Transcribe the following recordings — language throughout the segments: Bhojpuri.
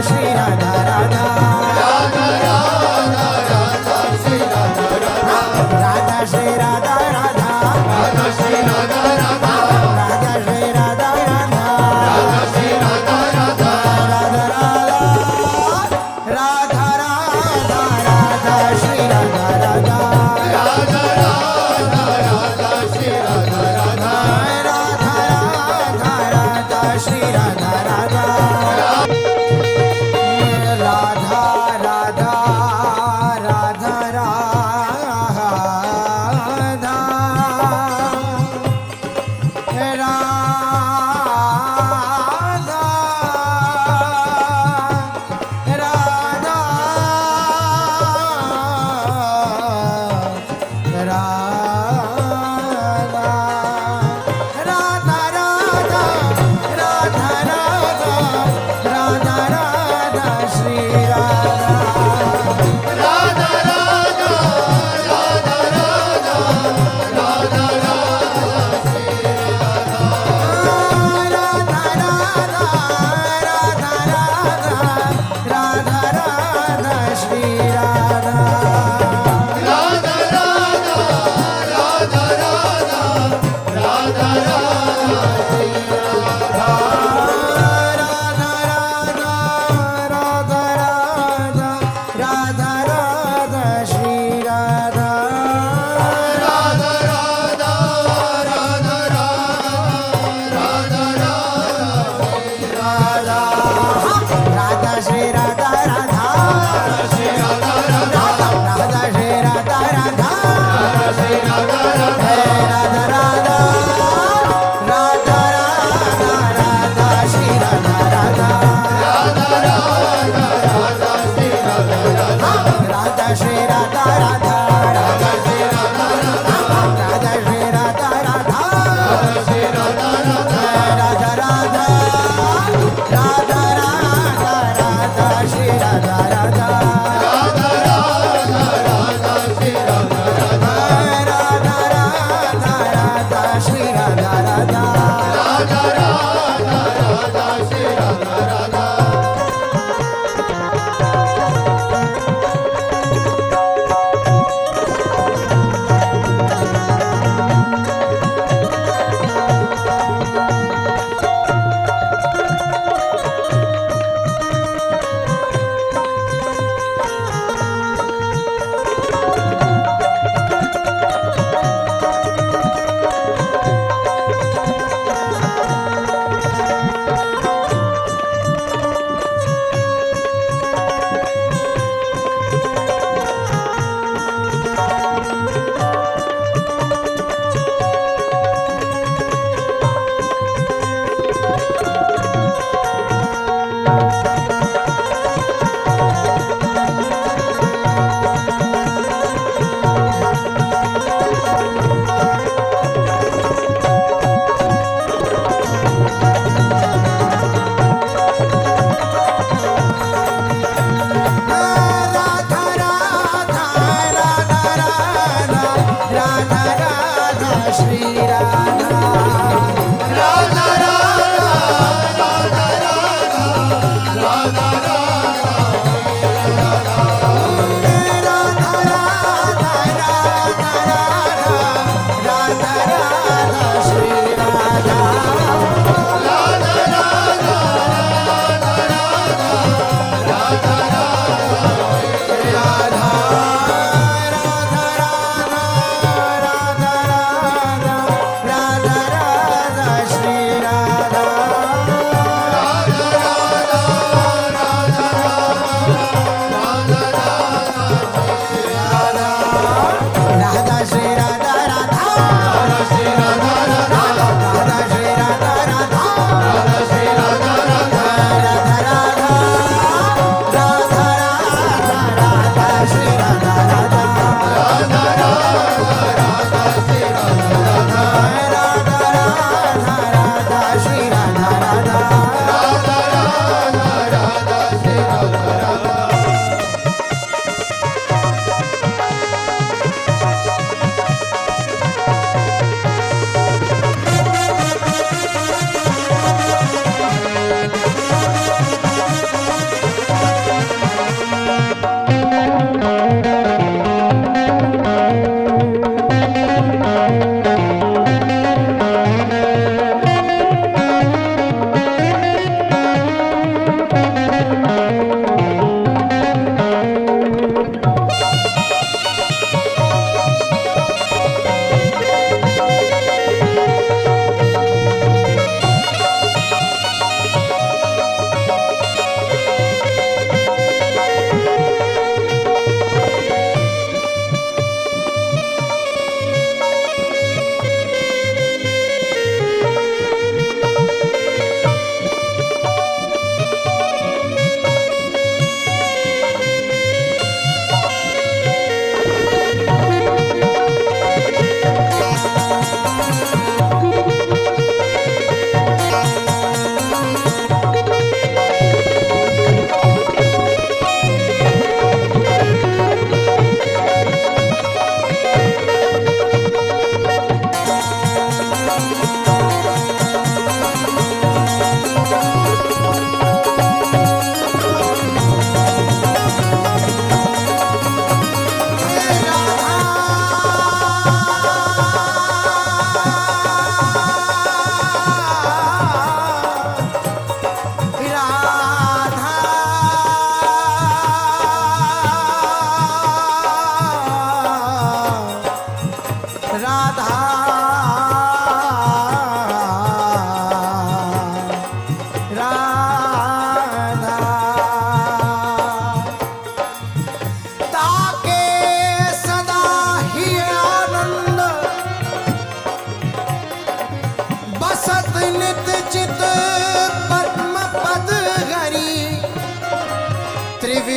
श्री राधा राधा राधा राधा राधा श्री राधा राधा राधा श्री राधा राधा राधा श्री राधा राधा राधा श्री राधा राधा राधा श्री राधा राधा राधा राधा राधा राधा श्री राधा राधा राधा राधा राधा श्री राधा राधा राधा राधा राधा श्री राधा राधा राधा राधा राधा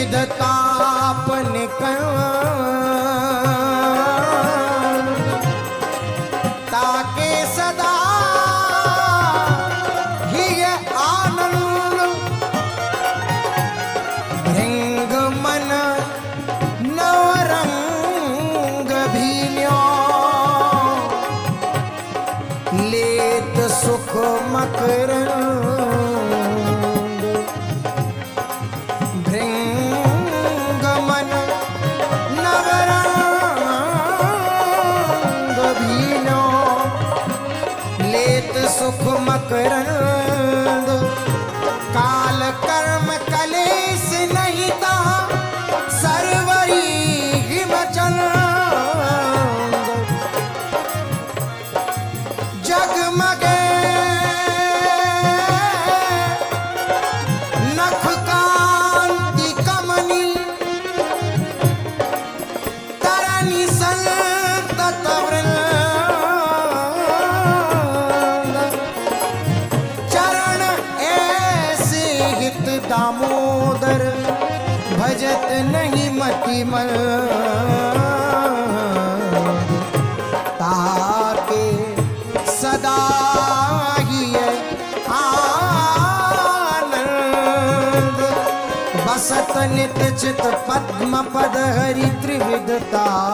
त्रिविधतापन ताके सदा ही ये आनंद भृंग मन नवरंग भीन्यो लेत सुख मकरंद भृंग मन नवरंग भीन्यो लेत सुख मकरंद काल कर्म कलेश नहीं ता सरवरी हिमचंद जगमगे नख कांति कमनी तरनी संतत वृंद चरण ऐसे हित दामोदर भजत नहीं मति मल ताके सदा ही है आनंद बसत नित चित पद्म पद हरि त्रिविधतापन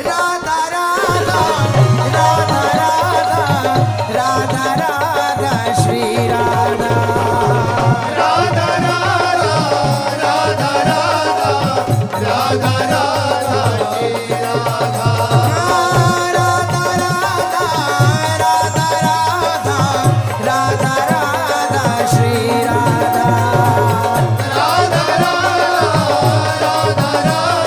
राधा राधा राधा राधा राधा राधा श्री राधा राधा राधा राधा राधा राधा राधा श्री राधा राधा राधा राधा राधा राधा राधा श्री राधा राधा राधा राधा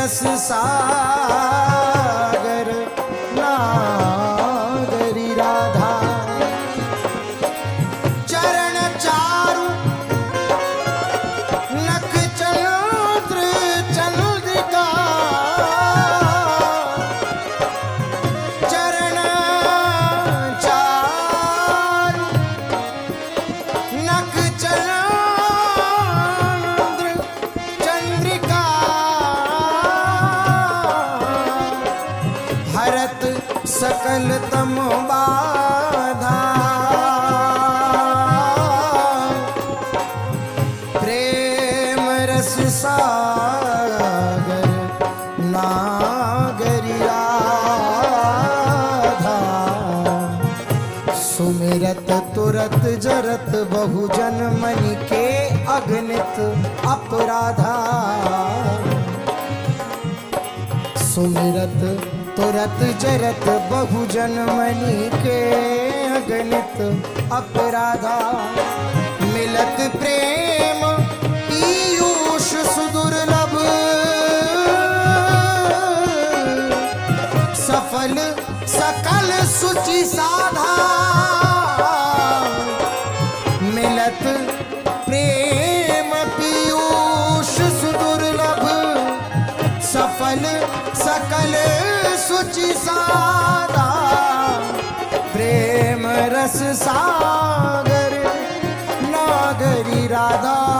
रस सागर नागरी राधा। चरण चारु नख चंद्र चंद्रिका। चरण चारु नख चंद्र चंद्रिका। हरत सकल तम बाधा। प्रेम रस सागर नागरी राधा। सुमिरत तुरत जरत बहुजन मनि के अगणित अपराधा। सुमिरत तुरत जरत बहुजन मनि के अगणित अपराधा। मिलत प्रेम पीयूष सुदुर्लभ। सफल सकल सुचि साधा। मिलत प्रेम पीयूष सुदुर्लभ। सफल सकल सुचि साधा। प्रेम रस सागर नागरी राधा।